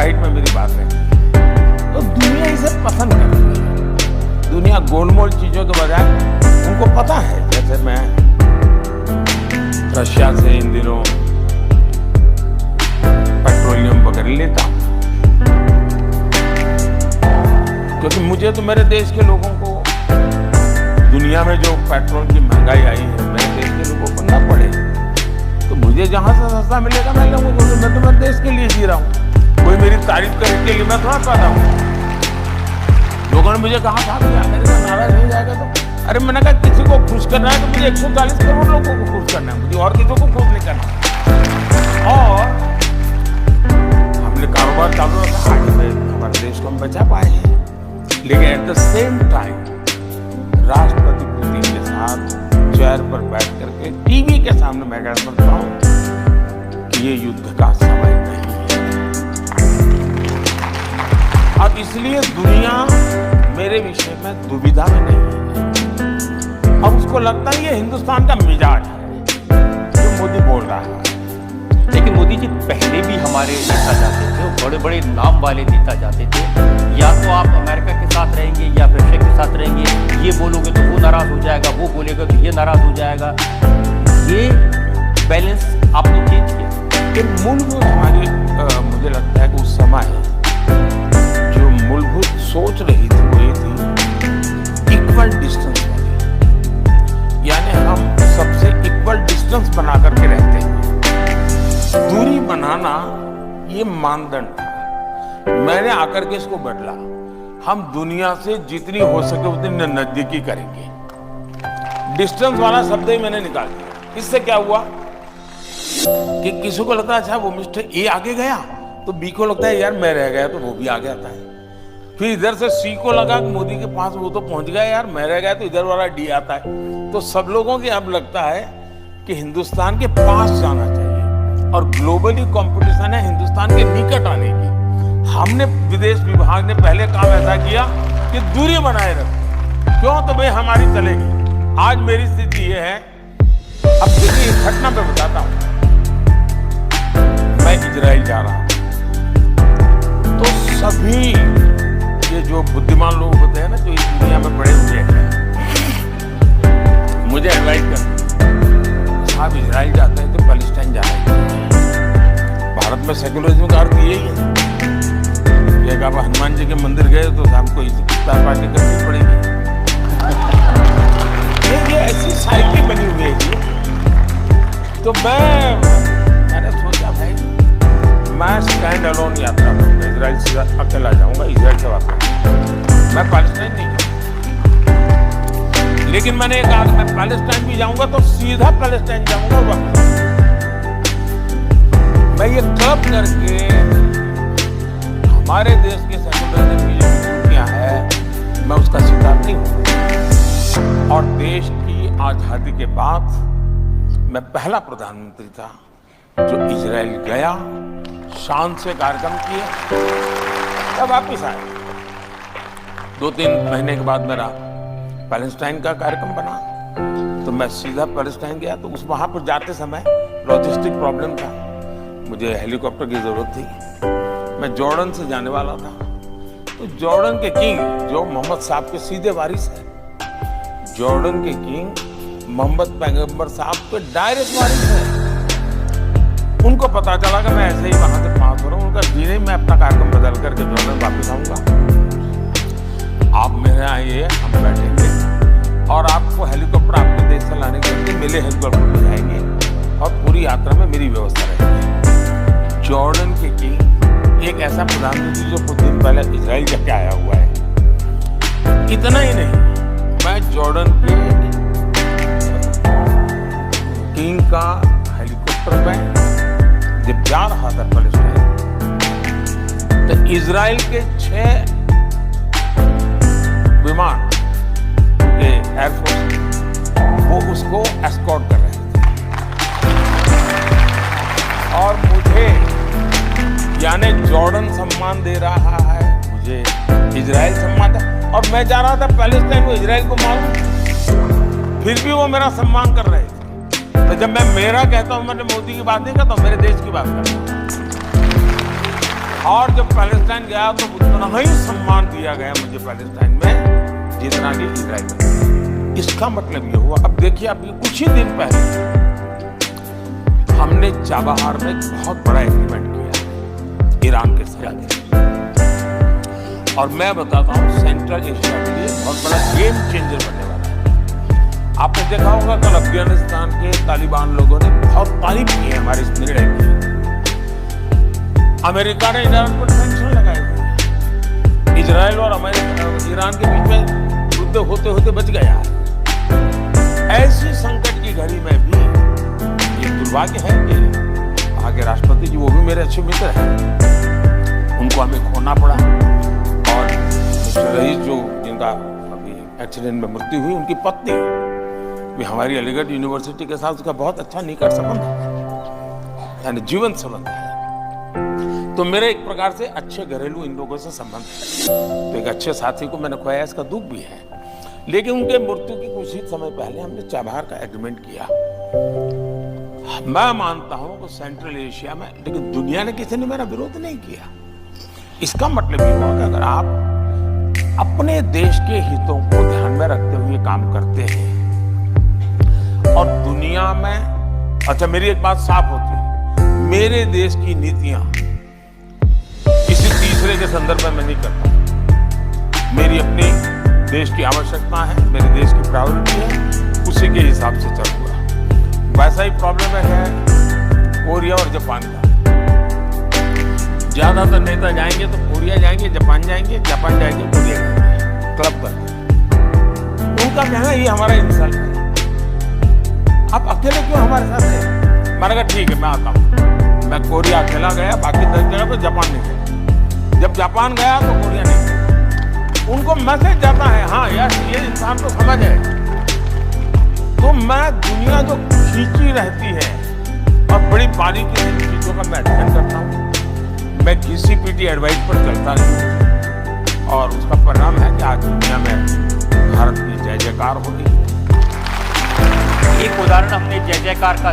White में मेरी बात है, तो दुनिया इसे पसंद करती है। दुनिया गोलमोल चीजों के बजाय उनको पता है, जैसे मैं रशिया से इन दिनों पेट्रोलियम वगैरह लेता हूं, क्योंकि मुझे तो मेरे देश के लोगों को, दुनिया में जो पेट्रोल की महंगाई आई है, मेरे देश के लोगों को न पड़े, तो मुझे जहां से सस्ता मिलेगा मैं लूंगा, क्योंकि मैं तो मेरे देश के लिए जी रहा हूँ। कोई मेरी तारीफ करे के लिए मैं थोड़ा पैदा हूँ। लोगों ने मुझे कहा था कि अमेरिका नाराज हो जाएगा, तो अरे मैंने कहा किसी को खुश करना है तो मुझे 140 करोड़ लोगों को खुश करना है, मुझे और किसी को खुश नहीं करना। और हमने कारोबार चालू रखा, आज हमारे देश को हम बचा पाए हैं। लेकिन एट द सेम टाइम राष्ट्रपति पुतिन के साथ चेयर पर बैठ करके टीवी के सामने मैं कह सकता हूं कि ये युद्ध का समय नहीं है। अब इसलिए दुनिया मेरे विषय में दुविधा में नहीं है। अब उसको लगता है ये हिंदुस्तान का मिजाज है जो मोदी बोल रहा है। लेकिन मोदी जी पहले भी हमारे नेता जाते थे, बड़े बड़े नाम वाले नेता जाते थे, या तो आप अमेरिका के साथ रहेंगे या रशिया के साथ रहेंगे, ये बोलोगे तो वो नाराज हो जाएगा, वो बोलेगा तो ये नाराज हो जाएगा। ये बैलेंस आपने चेंज किया। कि मूलभूत हमारी मुझे लगता है कि उस समय जो मूलभूत सोच रही थी वो ये थी इक्वल डिस्टेंस वाली, यानी हम सबसे इक्वल डिस्टेंस बना करके रहते हैं। दूरी बनाना ये मानदंड था। मैंने आकर के इसको बदला, हम दुनिया से जितनी हो सके उतनी नजदीकी करेंगे। डिस्टेंस वाला शब्द ही मैंने निकाल दिया। इससे क्या हुआ कि किसी को लगता है अच्छा वो मिस्टर ए आगे गया, तो बी को लगता है यार मैं रह गया, तो वो भी आगे आता है। फिर इधर से सी को लगा कि मोदी के पास वो तो पहुंच गया, यार मैं रह गया, तो इधर वाला डी आता है। तो सब लोगों की अब लगता है कि हिंदुस्तान के पास जाना चाहिए, और ग्लोबली कंपटीशन है हिंदुस्तान के निकट आने की। हमने विदेश विभाग ने पहले काम ऐसा किया कि दूरी बनाए रखो, क्यों तो भाई हमारी चलेगी। आज मेरी स्थिति ये है, अब देखिए घटना पे बताता हूं। मैं इजराइल जा रहा हूं, तो सभी ये जो बुद्धिमान लोग होते हैं ना, जो इस दुनिया में बड़े हुए हैं, मुझे एडवाइस करते, आप इजराइल जाते हैं तो पैलेस्टाइन जाना चाहिए। भारत में सेकुलरिज्म का अर्थ यही है कि आप हनुमान जी के मंदिर गए तो आपको इफ्तार पार्टी करनी पड़ेगी। ये ऐसी साइकिल बनी हुई है जी। तो मैंने सोचा भाई मैं स्टैंड अलोन यात्रा करूंगा, इजराइल से अकेला जाऊंगा, इजराइल से वापस मैं पैलेस्टाइन नहीं जाऊंगा। लेकिन मैंने कहा मैं पैलेस्टाइन भी जाऊंगा तो सीधा पैलेस्टाइन जाऊंगा वापस। मैं ये क्लब करके हमारे देश के सेकुलरिज्म की जो विकृतियां है मैं उसका शिकार नहीं हूं। और देश की आजादी के बाद मैं पहला प्रधानमंत्री था जो इजराइल गया, शान से कार्यक्रम किया, तब वापिस आया। 2-3 महीने के बाद मेरा पैलेस्टाइन का कार्यक्रम बना, तो मैं सीधा पैलेस्टाइन गया। तो उस वहां पर जाते समय लॉजिस्टिक प्रॉब्लम था, मुझे हेलीकॉप्टर की जरूरत थी। मैं जॉर्डन से जाने वाला था, तो जॉर्डन के किंग जो मोहम्मद साहब के सीधे वारिस है, जॉर्डन के किंग मोहम्मद पैगंबर साहब के डायरेक्ट वारिस है। उनको पता चला कि मैं ऐसे ही वहां से पास हो रहा हूँ। उनका जी नहीं, मैं अपना कार्यक्रम बदल करके जॉर्डन वापिस आऊंगा, आप मेरे आइए, हम बैठेंगे और आपको हेलीकॉप्टर आपके देश से लाने के लिए मेरे हेलीकॉप्टर में जाएंगे और पूरी यात्रा में मेरी व्यवस्था रहेगी। जॉर्डन के किंग एक ऐसा प्रधानमंत्री जो कुछ दिन पहले इजराइल जाके आया हुआ है। इतना ही नहीं, मैं जॉर्डन के किंग का हेलीकॉप्टर में जब जा रहा था पैलेस्टाइन, तो इजराइल के 6 विमान के एयरफोर्स वो उसको एस्कॉर्ट कर रहे थे, और मुझे यानी जॉर्डन सम्मान दे रहा है, मुझे इजराइल सम्मान था, और मैं जा रहा था पैलेस्टाइन, वो इजराइल को मालूम, फिर भी वो मेरा सम्मान कर रहे थे। तो जब मैं मेरा कहता हूं, मैंने मोदी की बात नहीं करता, मेरे देश की बात करता हूं। और जब पैलेस्टाइन गया तो उतना ही सम्मान दिया गया मुझे पैलेस्टाइन में जितना कि इजराइल में। इसका मतलब ये हुआ, अब देखिए अभी कुछ ही दिन पहले हमने चाबहार में एक बहुत बड़ा एग्रीमेंट किया ईरान के साथ, और मैं बताता हूँ सेंट्रल एशिया के लिए बहुत बड़ा गेम चेंजर बनने वाला है। आपने देखा होगा कल अफगानिस्तान के तालिबान लोगों ने बहुत तारीफ की है हमारे इस निर्णय की। अमेरिका ने ईरान पर सैंक्शन लगाए हुए हैं। इजराइल और ईरान के बीच में युद्ध होते होते बच गया है। ऐसी संकट की घड़ी में भी ये दुर्भाग्य है कि वहाँ के राष्ट्रपति जी, वो भी मेरे अच्छे मित्र हैं, उनको हमें खोना पड़ा। और मिस्टर रईस जो जिनका अभी एक्सीडेंट में मृत्यु हुई, उनकी पत्नी भी हमारी अलीगढ़ यूनिवर्सिटी के साथ उसका बहुत अच्छा निकट संबंध है, यानी जीवन संबंध है। तो मेरे एक प्रकार से अच्छे घरेलू इन लोगों से संबंध है। तो एक अच्छे साथी को मैंने खोया, इसका दुख भी है। लेकिन उनके मृत्यु की कुछ ही समय पहले हमने चाबहार का एग्रीमेंट किया। मैं मानता हूं कि सेंट्रल एशिया में, लेकिन दुनिया ने किसी ने मेरा विरोध नहीं किया। इसका मतलब ये हुआ कि अगर आप अपने देश के हितों को ध्यान में रखते हुए काम करते हैं और दुनिया में, अच्छा मेरी एक बात साफ होती है, मेरे देश की नीतियां किसी तीसरे के संदर्भ में मैं नहीं करता। मेरी अपनी देश की आवश्यकता है, मेरे देश की प्रायोरिटी है, उसी के हिसाब से चलूंगा। वैसा ही प्रॉब्लम है कोरिया और जापान का। ज्यादातर नेता जाएंगे तो कोरिया जाएंगे, जापान जाएंगे, जापान जाएंगे, कोरिया जाएंगे, क्लब करके। उनका कहना ये हमारा इंसल्ट है, आप अकेले क्यों हमारे साथ है? मैंने कहा ठीक है मैं आता हूँ। मैं कोरिया अकेला गया, बाकी 10 जगह पर जापान नहीं गया। जब जापान गया तो कोरिया नहीं गया। उनको मैसेज जाता है, हाँ यार ये इंसान को समझ है। तो मैं दुनिया जो खींची रहती है और बड़ी बारीकी से चीजों का मैं अध्ययन करता हूँ। मैं GCPT एडवाइस पर चलता हूँ और उसका परिणाम है कि आज दुनिया में भारत की जय जयकार हो रही है। एक उदाहरण हमने जय जयकार का